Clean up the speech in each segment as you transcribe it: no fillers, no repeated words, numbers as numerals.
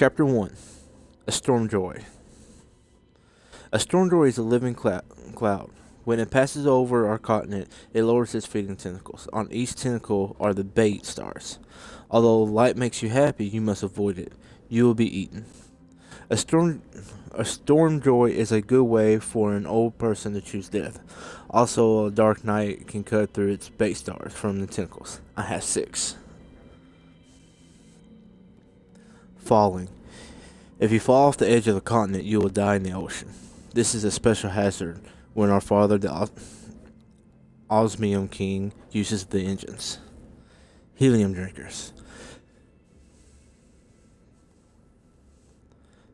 Chapter 1. A Stormjoy. A stormjoy is a living cloud. When it passes over our continent, it lowers its feeding tentacles. On each tentacle are the bait stars. Although light makes you happy, you must avoid it. You will be eaten. A stormjoy is a good way for an old person to choose death. Also, a dark night can cut through its bait stars from the tentacles. I have 6. Falling. If you fall off the edge of the continent, you will die in the ocean. This is a special hazard when our father, the Osmium King, uses the engines. Helium drinkers.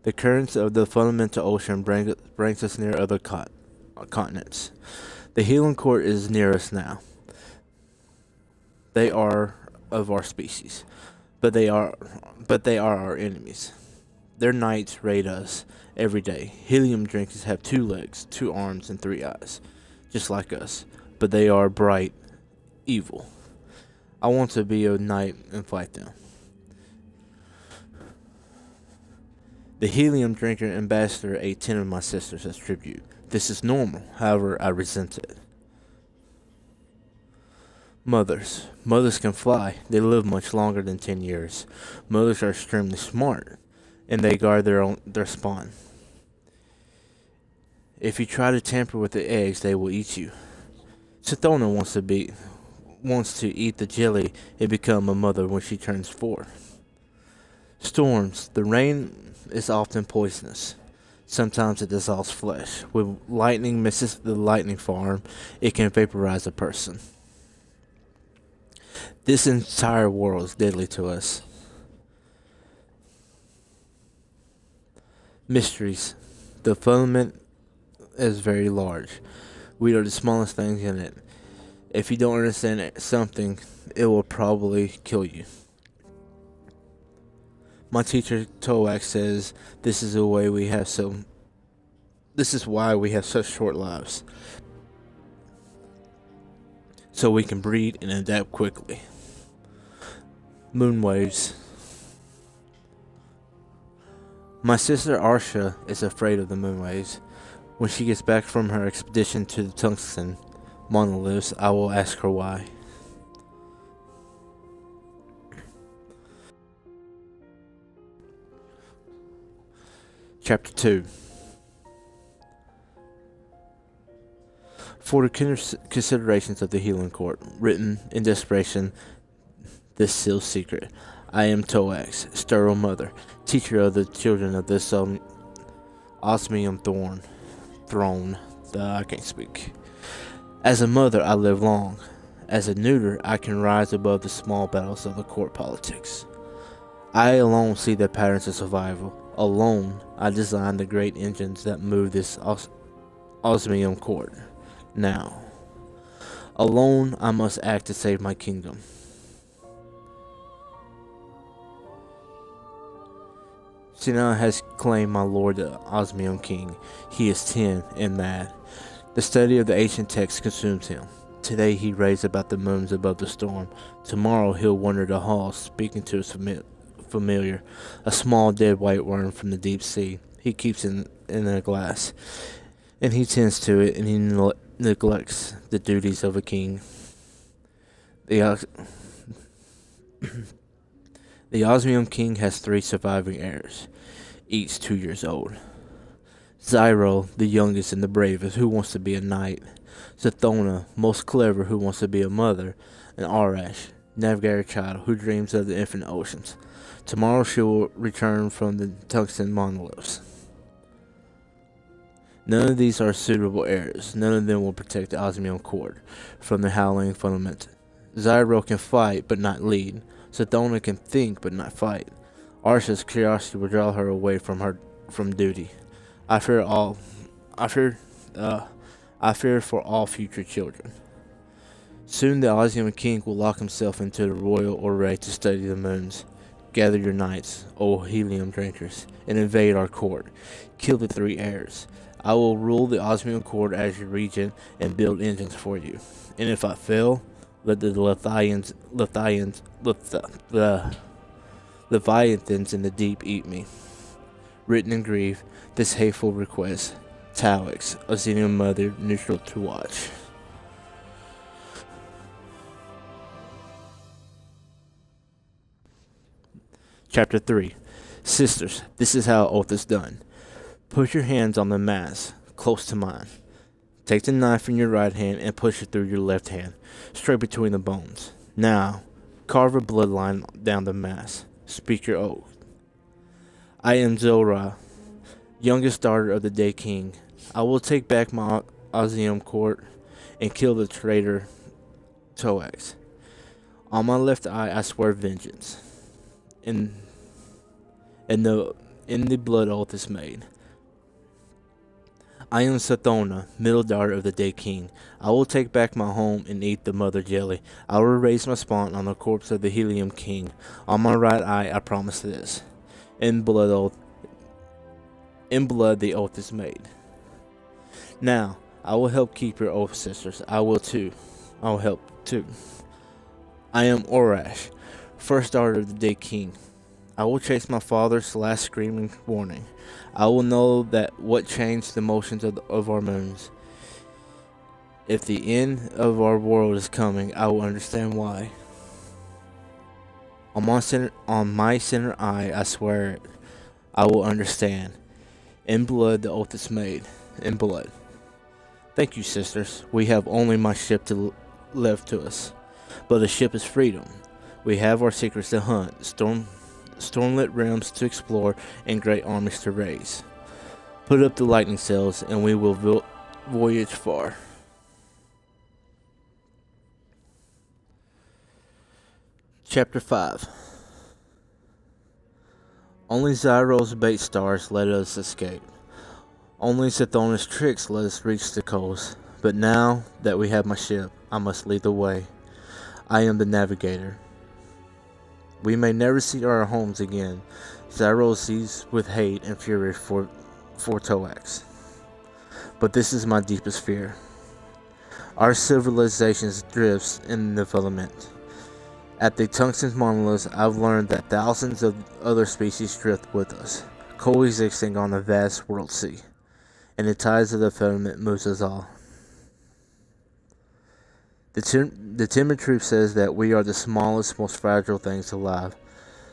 The currents of the fundamental ocean brings us near other continents. The helium core is near us now. They are of our species, but they are our enemies. Their knights raid us every day. Helium drinkers have 2 legs, 2 arms, and 3 eyes, just like us, but they are bright, evil. I want to be a knight and fight them. The helium drinker ambassador ate 10 of my sisters as tribute. This is normal, however, I resent it. Mothers. Mothers can fly. They live much longer than 10 years. Mothers are extremely smart, and they guard their spawn. If you try to tamper with the eggs, they will eat you. Sathona wants to eat the jelly and become a mother when she turns 4. Storms. The rain is often poisonous. Sometimes it dissolves flesh. When lightning misses the lightning farm, it can vaporize a person. This entire world is deadly to us. Mysteries. The firmament is very large. We are the smallest things in it. If you don't understand something, it will probably kill you. My teacher Toak says this is why we have such short lives. So we can breed and adapt quickly. Moon waves. My sister Arsha is afraid of the moon waves. When she gets back from her expedition to the tungsten monoliths, I will ask her why. Chapter 2. For the considerations of the healing court, written in desperation, this sealed secret. I am Toax, sterile mother, teacher of the children of this osmium throne. I can't speak. As a mother, I live long. As a neuter, I can rise above the small battles of the court politics. I alone see the patterns of survival. Alone, I design the great engines that move this osmium court. Now, alone, I must act to save my kingdom. Sina has claimed my lord the Osmium King. He is 10 and mad. The study of the ancient texts consumes him. Today he raves about the moons above the storm. Tomorrow he'll wander the halls, speaking to his familiar, a small dead white worm from the deep sea. He keeps it in a glass, and he tends to it, and he neglects the duties of a king. The Osmium King has 3 surviving heirs, each 2 years old. Zyro, the youngest and the bravest, who wants to be a knight. Zathona, most clever, who wants to be a mother. And Arash, navigator child, who dreams of the infinite oceans. Tomorrow she will return from the tungsten monoliths. None of these are suitable heirs. None of them will protect the Osmium Court from the howling fundament. Zyro can fight, but not lead. Zathona can think, but not fight. Arsha's curiosity will draw her away from duty. I fear for all future children. Soon the Osmium King will lock himself into the royal array to study the moons. Gather your knights, O helium drinkers, and invade our court. Kill the 3 heirs. I will rule the Osmium Court as your regent and build engines for you. And if I fail, let the Leviathans in the deep eat me. Written in grief, this hateful request. Tauex, a Xenian mother, neutral to watch. Chapter 3. Sisters, this is how oath is done. Put your hands on the mass, close to mine. Take the knife in your right hand and push it through your left hand, straight between the bones. Now, carve a bloodline down the mass. Speak your oath. I am Zora, youngest daughter of the Day King. I will take back my Azium court and kill the traitor Toax. On my left eye I swear vengeance. In the blood oath is made. I am Sathona, middle daughter of the Day King. I will take back my home and eat the mother jelly. I will raise my spawn on the corpse of the Helium King. On my right eye I promise this. In blood the oath is made. Now, I will help keep your oath, sisters. I will help too. I am Orash, first daughter of the Day King. I will chase my father's last screaming warning. I will know that what changed the motions of our moons. If the end of our world is coming, I will understand why. On my center eye, I swear it, I will understand. In blood, the oath is made. In blood. Thank you, sisters. We have only my ship left to us. But the ship is freedom. We have our secrets to hunt, stormlit realms to explore, and great armies to raise. Put up the lightning sails, and we will voyage far. Chapter 5. Only Zyro's bait stars let us escape. Only Sathona's tricks let us reach the coast. But now that we have my ship, I must lead the way. I am the navigator. We may never see our homes again. Zyro sees with hate and fury for Toax. But this is my deepest fear. Our civilization drifts in development. At the Tungsten Monoliths, I've learned that thousands of other species drift with us, coexisting on the vast world sea, and the tides of the firmament moves us all. The timid truth says that we are the smallest, most fragile things alive,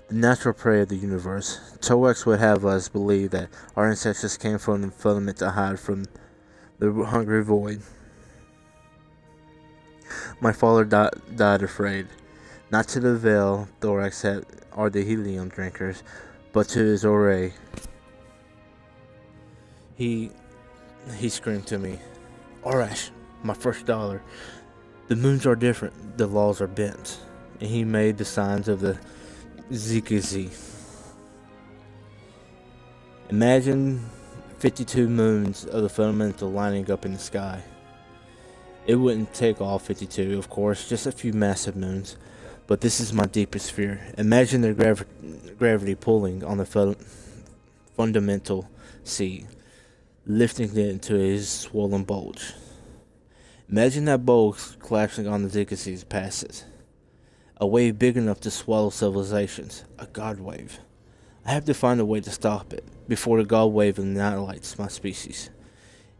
the natural prey of the universe. Toax would have us believe that our ancestors came from the firmament to hide from the hungry void. My father died afraid. Not to the veil Thorax had are the helium drinkers, but to his Ore. He screamed to me, Orash, my first daughter, the moons are different, the laws are bent. And he made the signs of the Zikazi. Imagine 52 moons of the fundamental lining up in the sky. It wouldn't take all 52, of course, just a few massive moons. But this is my deepest fear. Imagine the gravity pulling on the fundamental sea, lifting it into a swollen bulge. Imagine that bulge collapsing on the Zikazi's passes. A wave big enough to swallow civilizations. A god wave. I have to find a way to stop it before the god wave annihilates my species.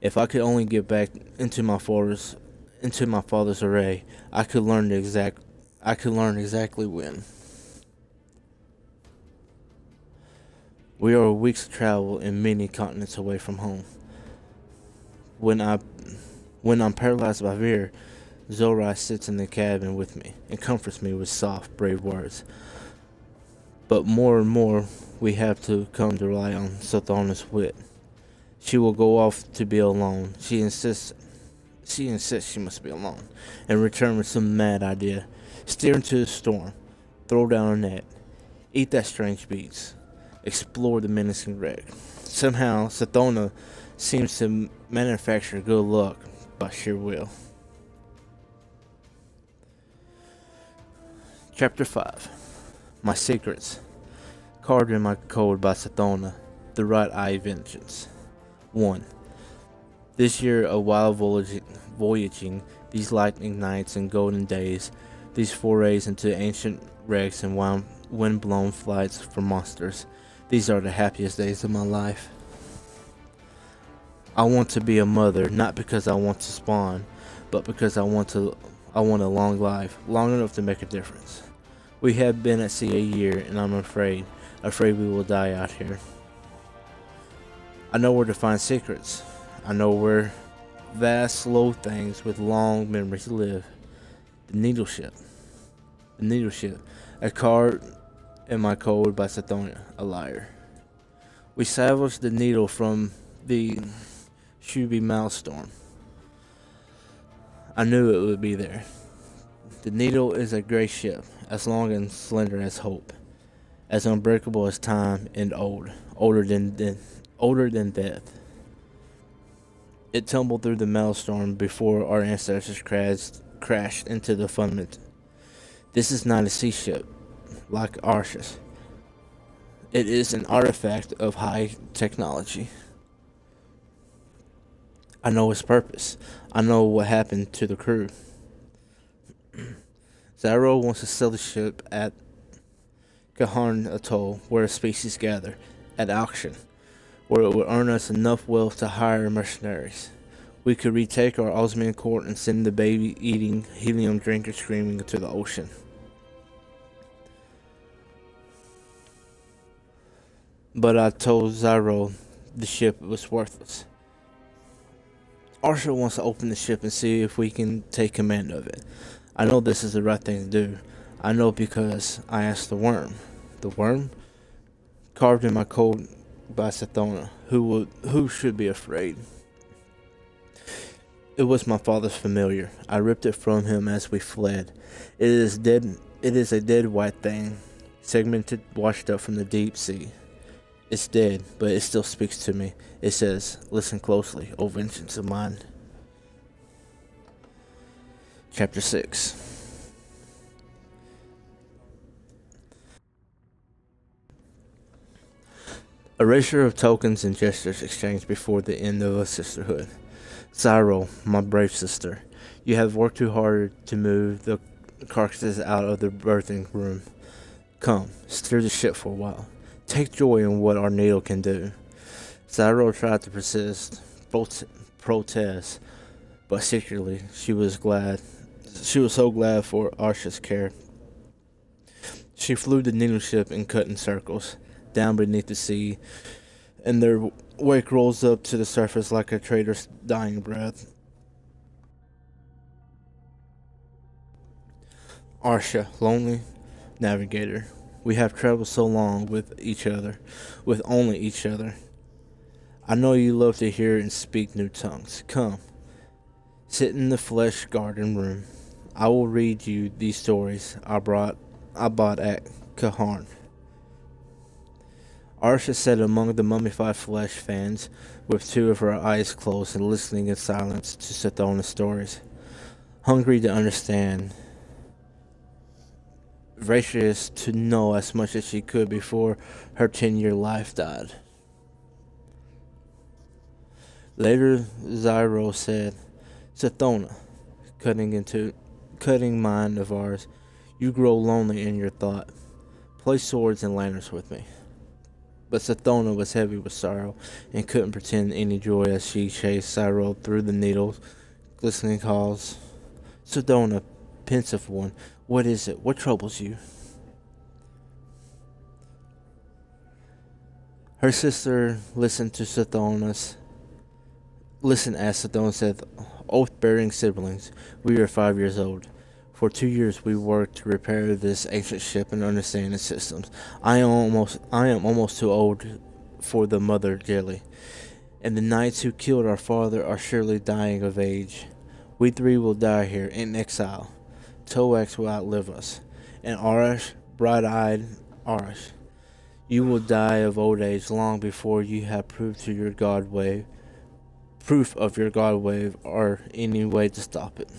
If I could only get back into my father's array, I could learn exactly when. We are weeks of travel and many continents away from home. When I'm paralyzed by fear, Zorai sits in the cabin with me and comforts me with soft, brave words. But more and more, we have to come to rely on Sathona's wit. She will go off to be alone. She insists she must be alone, and return with some mad idea. Steer into the storm, throw down a net, eat that strange beast, explore the menacing wreck. Somehow, Sathona seems to manufacture good luck by sheer will. Chapter 5. My Secrets. Carved in my code by Sathona, the right eye vengeance. 1. This year of wild voyaging, these lightning nights and golden days, these forays into ancient wrecks and wind-blown flights for monsters. These are the happiest days of my life. I want to be a mother, not because I want to spawn, but because I want a long life, long enough to make a difference. We have been at sea a year, and I'm afraid we will die out here. I know where to find secrets. I know where vast, slow things with long memories live. The Needle Ship. The Needle Ship. A card in my code by Sathonia, a liar. We salvaged the needle from the Shubi Maelstrom. I knew it would be there. The needle is a great ship, as long and slender as hope, as unbreakable as time, and older than death. It tumbled through the maelstrom before our ancestors crashed into the firmament. This is not a sea ship like Arsh's. It is an artifact of high technology. I know its purpose. I know what happened to the crew. Zyro wants to sell the ship at Kaharn Atoll, where species gather, at auction, where it will earn us enough wealth to hire mercenaries. We could retake our Osmian court and send the baby-eating helium drinker screaming into the ocean. But I told Zyro the ship was worthless. Arsha wants to open the ship and see if we can take command of it. I know this is the right thing to do. I know because I asked the worm. The worm? Carved in my code by Sathona. Who should be afraid? It was my father's familiar. I ripped it from him as we fled. It is dead. It is a dead white thing, segmented, washed up from the deep sea. It's dead, but it still speaks to me. It says, "Listen closely, O vengeance of mine." Chapter 6. Erasure of tokens and gestures exchanged before the end of a sisterhood. Zyro, my brave sister, you have worked too hard to move the carcasses out of the birthing room. Come, steer the ship for a while. Take joy in what our needle can do. Zyro tried to protest, but secretly she was so glad for Arsha's care. She flew the needle ship and cut in circles, down beneath the sea, and their wake rolls up to the surface like a trader's dying breath. Arsha, lonely navigator. We have traveled so long with only each other. I know you love to hear and speak new tongues. Come, sit in the flesh garden room. I will read you these stories I bought at Kaharn. Arsha sat among the mummified flesh fans, with two of her eyes closed and listening in silence to Sathona's stories, hungry to understand. Voracious to know as much as she could before her 10-year life died. Later, Zyro said, "Sathona, cutting mind of ours, you grow lonely in your thought. Play swords and lanterns with me." But Sathona was heavy with sorrow and couldn't pretend any joy as she chased Zyro through the needles, glistening halls. "Sathona, pensive one, what is it? What troubles you?" Her sister listened as Sathona said, "Oath-bearing siblings, we are 5 years old. For 2 years we worked to repair this ancient ship and understand its systems. I am almost too old for the mother jelly, and the knights who killed our father are surely dying of age. We three will die here in exile. Toax will outlive us, and Arash, bright-eyed Arash, you will die of old age long before you have proof of your god wave or any way to stop it."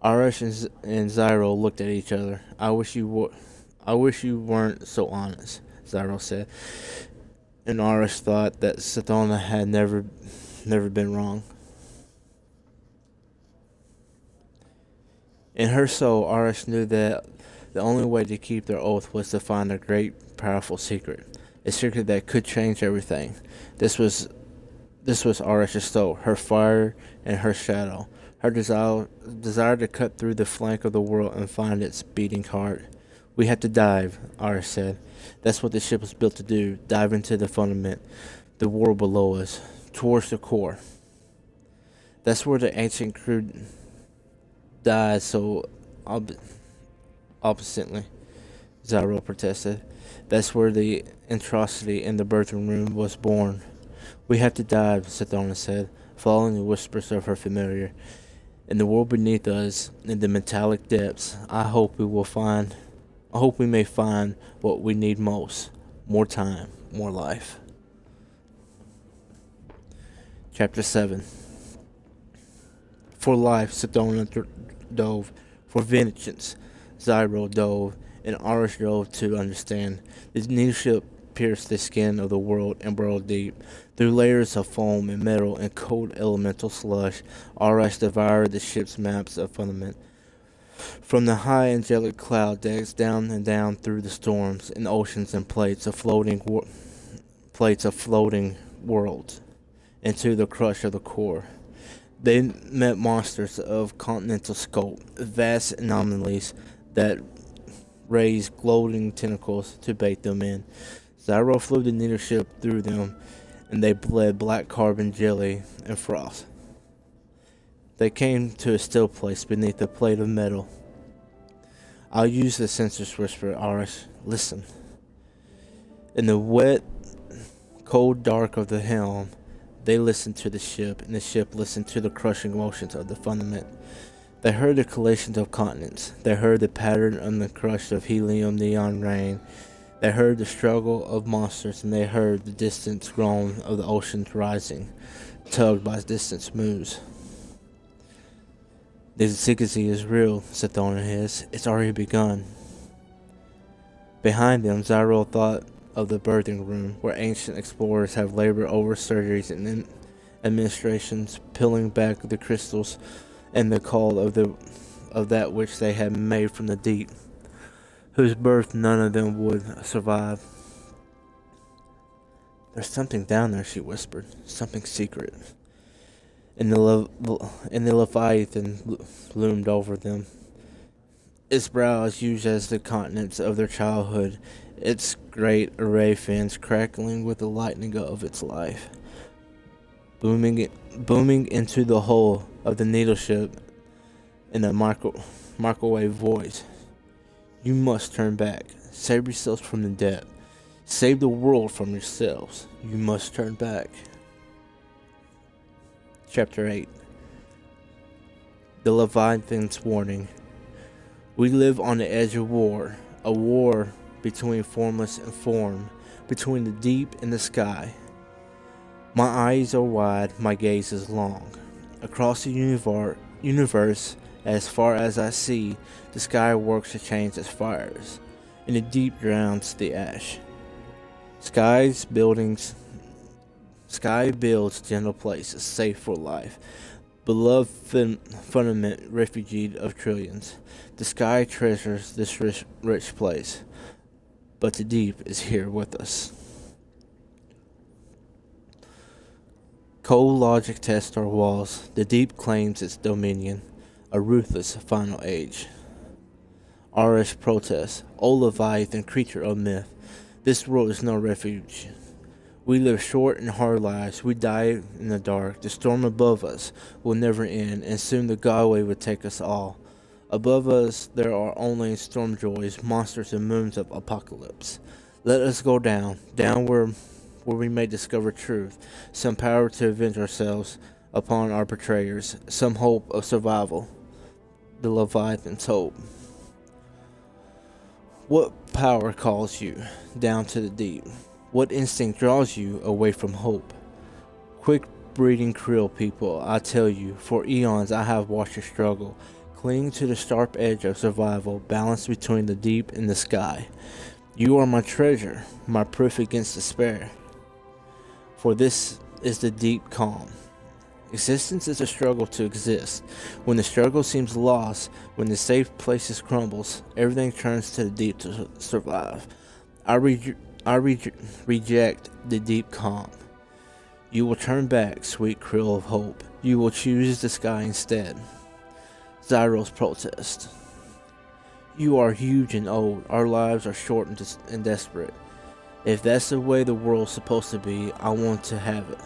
Arash and Zyro looked at each other. I wish you weren't so honest," Zyro said, and Arash thought that Sathona had never been wrong. In her soul, Arash knew that The only way to keep their oath was to find a great, powerful secret. A secret that could change everything. This was Arash's soul, her fire and her shadow. Her desire to cut through the flank of the world and find its beating heart. We have to dive, Arash said. That's what the ship was built to do, dive into the fundament, the world below us, towards the core. That's where the ancient crew died so oppositely, Zyro protested. That's where the atrocity in the birthing room was born. We have to dive, Sethona said, following the whispers of her familiar. In the world beneath us, in the metallic depths, I hope we may find what we need most. More time, more life. Chapter 7. For life, Sethona dove. For vengeance, Zyro dove, and Arash dove to understand. The new ship pierced the skin of the world and burrowed deep. Through layers of foam and metal and cold elemental slush, Arash devoured the ship's maps of fundament. From the high angelic cloud decks down and down through the storms and oceans and plates of floating worlds into the crush of the core. They met monsters of continental scope, vast anomalies that raised gloating tentacles to bait them in. Zyro flew the needle ship through them, and they bled black carbon jelly and frost. They came to a still place beneath a plate of metal. I'll use the sensors, whispered Arash. Listen. In the wet, cold dark of the helm, they listened to the ship, and the ship listened to the crushing motions of the fundament. They heard the collisions of continents. They heard the pattern of the crush of helium neon rain. They heard the struggle of monsters, and they heard the distant groan of the oceans rising, tugged by distant moves. The secrecy is real, Sethona hissed. It's already begun. Behind them, Zyro thought of the birthing room, where ancient explorers have labored over surgeries and administrations, peeling back the crystals and the call of that which they had made from the deep, whose birth none of them would survive. There's something down there, she whispered. Something secret. And the Leviathan loomed over them. Its brow is used as the continents of their childhood, its great array fins crackling with the lightning of its life. Booming into the hull of the needle ship in a microwave voice. You must turn back. Save yourselves from the depth. Save the world from yourselves. You must turn back. Chapter 8. The Leviathan's Warning. We live on the edge of war, a war between formless and form, between the deep and the sky. My eyes are wide, my gaze is long. Across the universe, as far as I see, the sky works to change its fires, and the deep drowns the ash. Sky builds gentle places, safe for life. Beloved fundament, refugee of trillions. The sky treasures this rich place, but the deep is here with us. Cold logic tests our walls. The deep claims its dominion, a ruthless final age. Arash protests, O Leviathan, creature of myth. This world is no refuge. We live short and hard lives. We die in the dark. The storm above us will never end, and soon the God wave will take us all. Above us there are only storm joys, monsters and moons of apocalypse. Let us go down where we may discover truth, some power to avenge ourselves upon our betrayers, some hope of survival. The Leviathan's hope. What power calls you down to the deep? What instinct draws you away from hope? Quick breeding krill people, I tell you, for eons I have watched you struggle, cling to the sharp edge of survival, balanced between the deep and the sky. You are my treasure, my proof against despair. For this is the deep calm. Existence is a struggle to exist. When the struggle seems lost, when the safe places crumbles, everything turns to the deep to survive. I reject the deep calm. You will turn back, sweet krill of hope. You will choose the sky instead. Zyros protest. You are huge and old. Our lives are short and desperate. If that's the way the world's supposed to be, I want to have it.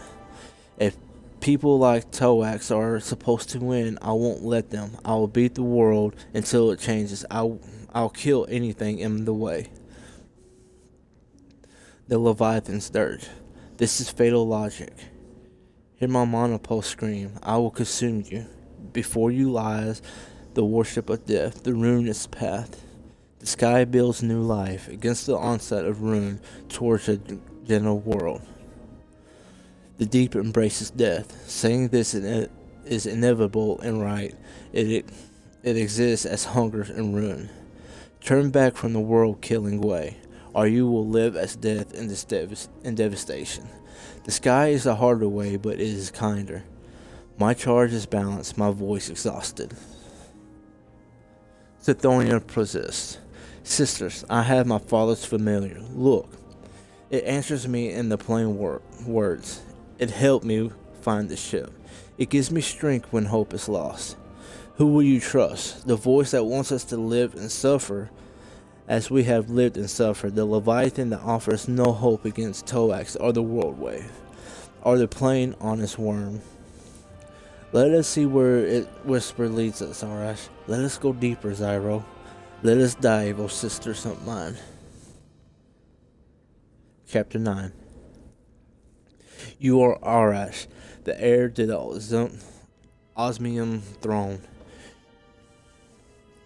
If people like Toax are supposed to win, I won't let them. I will beat the world until it changes. I'll kill anything in the way. The Leviathan's dirge. This is fatal logic. Hear my monopole scream. I will consume you. Before you lies the worship of death, the ruinous path. The sky builds new life against the onset of ruin towards a gentle world. The deep embraces death. Saying this is inevitable and right. It exists as hunger and ruin. Turn back from the world-killing way, or you will live as death and devastation. The sky is a harder way, but it is kinder. My charge is balanced, my voice exhausted. Tithonia persists. Sisters, I have my father's familiar. Look, it answers me in the plain words. It helped me find the ship. It gives me strength when hope is lost. Who will you trust? The voice that wants us to live and suffer as we have lived and suffered. The Leviathan that offers no hope against Toax or the world wave. Or the plain honest worm. Let us see where it whisper leads us, Arash. Let us go deeper, Zyro. Let us dive, O sisters of mine. Chapter 9. You are Arash, the heir to the Osmium throne.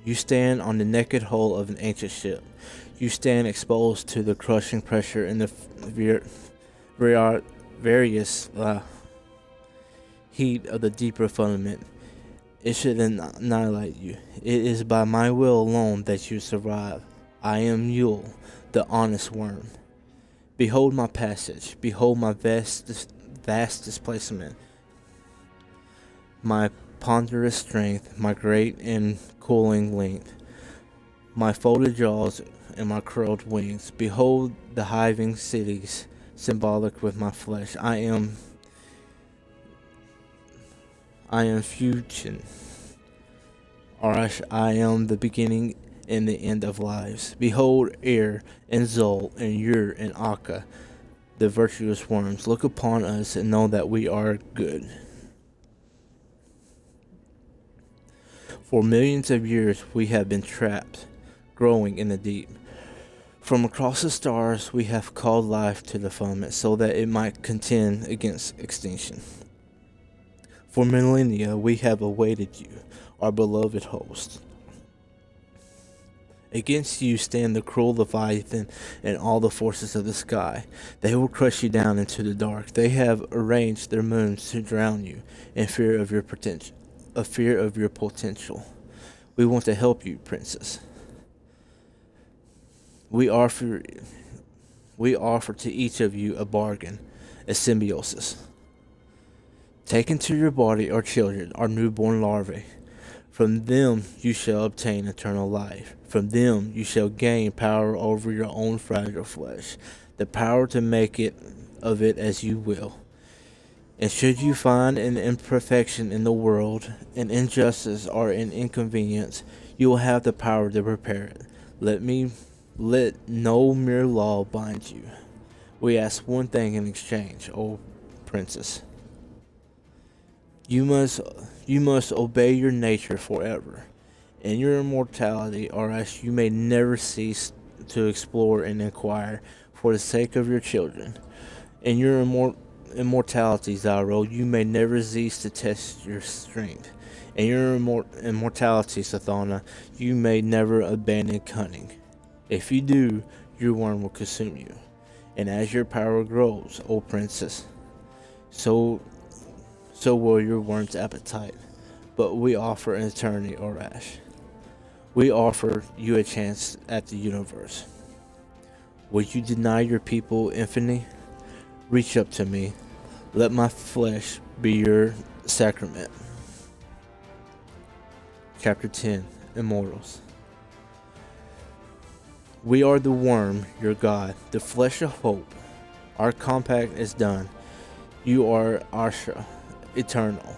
You stand on the naked hull of an ancient ship. You stand exposed to the crushing pressure in the various heat of the deeper fundament. It should annihilate you. It is by my will alone that you survive. I am Yule, the honest worm. Behold my passage. Behold my vast displacement. My ponderous strength, my great and cooling length. My folded jaws and my curled wings. Behold the hiving cities, symbolic with my flesh. I am fusion. Arash, I am the beginning and the end of lives. Behold Ir and Zol and Ur and Akka, the virtuous worms. Look upon us and know that we are good. For millions of years we have been trapped, growing in the deep. From across the stars we have called life to the firmament so that it might contend against extinction. For millennia we have awaited you, our beloved host. Against you stand the cruel Leviathan and all the forces of the sky. They will crush you down into the dark. They have arranged their moons to drown you in fear of your potential. We want to help you, princess. We offer to each of you a bargain, a symbiosis. Take into your body our children, our newborn larvae. From them you shall obtain eternal life. From them you shall gain power over your own fragile flesh, the power to make of it as you will. And should you find an imperfection in the world, an injustice or an inconvenience, you will have the power to repair it. Let no mere law bind you. We ask one thing in exchange, O princess. You must obey your nature forever. In your immortality, or else you may never cease to explore and inquire for the sake of your children. In your immortality, Zyro, you may never cease to test your strength. In your immortality, Sathana, you may never abandon cunning. If you do, your worm will consume you. And as your power grows, O princess, so will your worm's appetite. But we offer an eternity, Arash. We offer you a chance at the universe. Would you deny your people infinity? Reach up to me. Let my flesh be your Sacrament. Chapter 10. Immortals. We are the worm, your God, the flesh of hope. Our compact is done. You are Asha, eternal.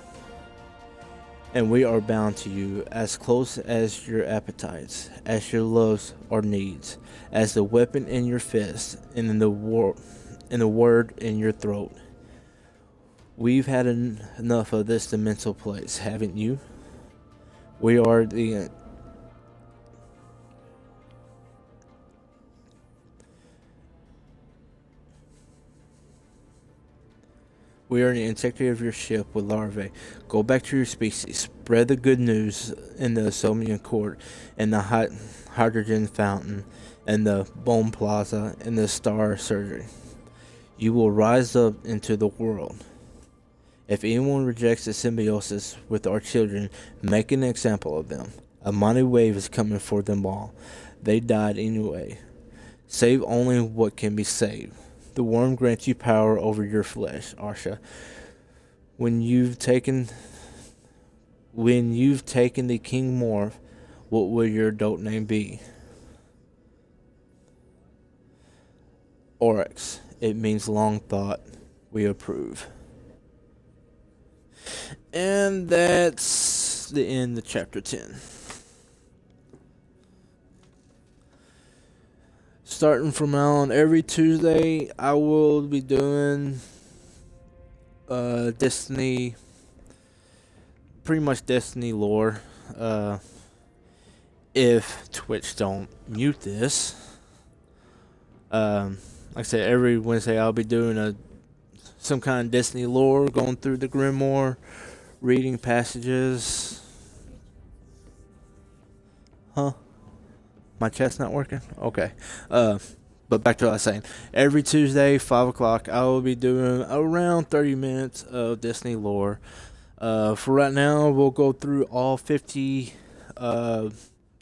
And we are bound to you, as close as your appetites, as your loves or needs, as the weapon in your fist, and in the word in your throat. We've had enough of this mental place, haven't you? We are the integrity of your ship with larvae. Go back to your species. Spread the good news in the Somian court, and the hydrogen fountain, and the bone plaza, and the star surgery. You will rise up into the world. If anyone rejects the symbiosis with our children, make an example of them. A mighty wave is coming for them all. They died anyway. Save only what can be saved. The worm grants you power over your flesh, Asha. When you've taken the King Morph, what will your adult name be? Oryx. It means long thought. We approve. And that's the end of chapter 10. Starting from now on, every Tuesday, I will be doing Destiny, pretty much Destiny lore. If Twitch don't mute this. Like I said, every Wednesday I'll be doing some kind of Destiny lore, going through the Grimoire, reading passages. Huh? My chat's not working? Okay. But back to what I was saying. Every Tuesday, 5 o'clock, I will be doing around 30 minutes of Destiny lore. For right now, we'll go through all 50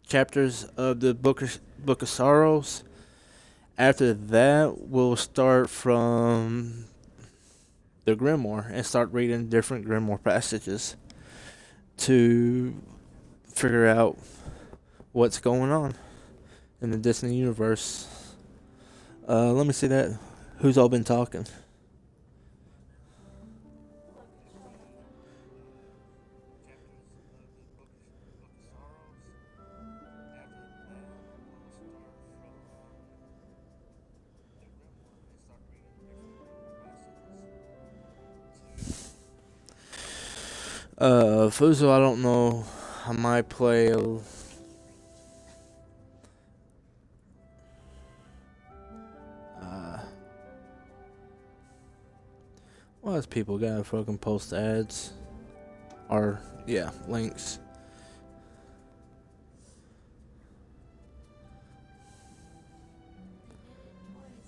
chapters of the Book of Sorrows. After that, we'll start from the Grimoire and start reading different Grimoire passages to figure out what's going on in the Disney universe. Let me see that. Who's all been talking? Fuzo, I don't know. I might play why does people gotta fucking post ads? Or, yeah, links.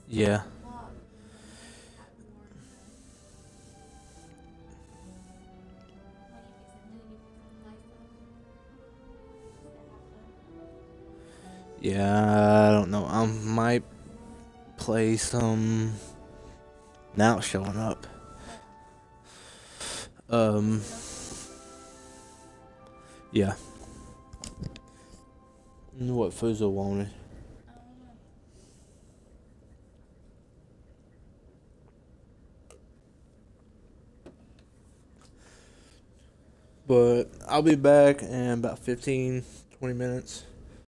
Yeah. Yeah, I don't know. I might play some. Now it's showing up. Yeah. What Fuzo wanted. But I'll be back in about 15-20 minutes.